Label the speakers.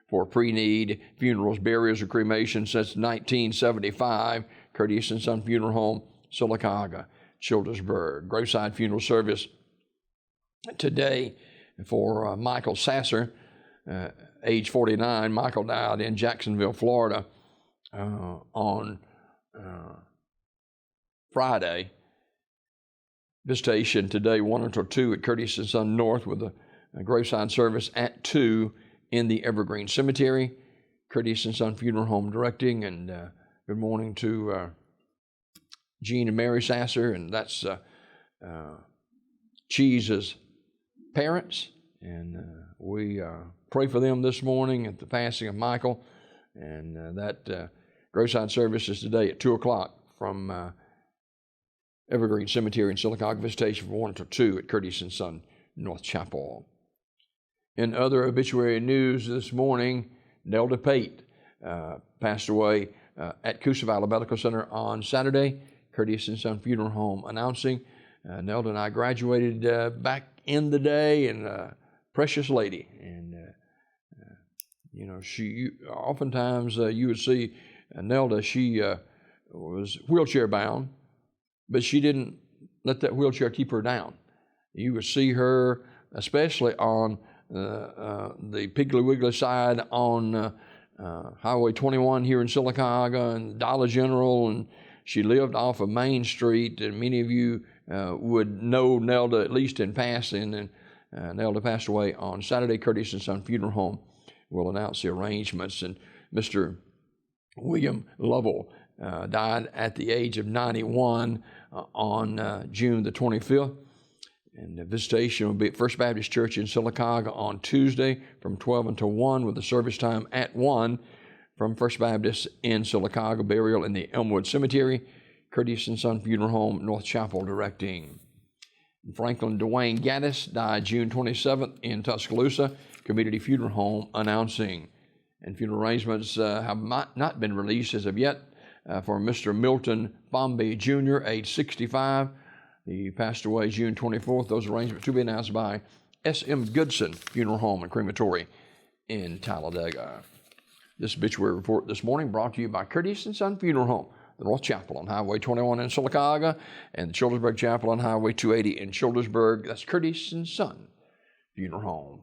Speaker 1: for pre-need funerals, burials, or cremation since 1975. Curtis and Son Funeral Home, Sylacauga, Childersburg. Graveside funeral service today for Michael Sasser, age 49. Michael died in Jacksonville, Florida on Friday. Visitation today, 1 until 2 at Curtis and Son North, with a graveside service at 2 in the Evergreen Cemetery. Curtis and Son Funeral Home directing, and good morning to Gene and Mary Sasser, and that's Cheese's parents, and we pray for them this morning at the passing of Michael, and that graveside service is today at 2 o'clock from Evergreen Cemetery in Sylacauga. Visitation from 1 until 2 at Curtis and Son North Chapel. In other obituary news this morning, Nelda Pate passed away at Coosa Valley Medical Center on Saturday. Curtis and Son Funeral Home announcing. Nelda and I graduated back in the day, and precious lady. And, she oftentimes you would see Nelda, she was wheelchair bound, but she didn't let that wheelchair keep her down. You would see her, especially on the Piggly Wiggly side on Highway 21 here in Sylacauga and Dollar General, and she lived off of Main Street, and many of you would know Nelda at least in passing, and Nelda passed away on Saturday. Curtis and Son Funeral Home will announce the arrangements, and Mr. William Lovell died at the age of 91 on June the 25th. And the visitation will be at First Baptist Church in Sylacauga on Tuesday from 12 until 1, with the service time at 1 from First Baptist in Sylacauga. Burial in the Elmwood Cemetery. Curtis and Son Funeral Home, North Chapel directing. Franklin Dwayne Gaddis died June 27th in Tuscaloosa. Community Funeral Home announcing. And funeral arrangements have not been released as of yet for Mr. Milton Bombay Jr., age 65. He passed away June 24th. Those arrangements to be announced by S.M. Goodson Funeral Home and Crematory in Talladega. This obituary report this morning brought to you by Curtis and Son Funeral Home, the North Chapel on Highway 21 in Sylacauga, and the Childersburg Chapel on Highway 280 in Childersburg. That's Curtis and Son Funeral Home.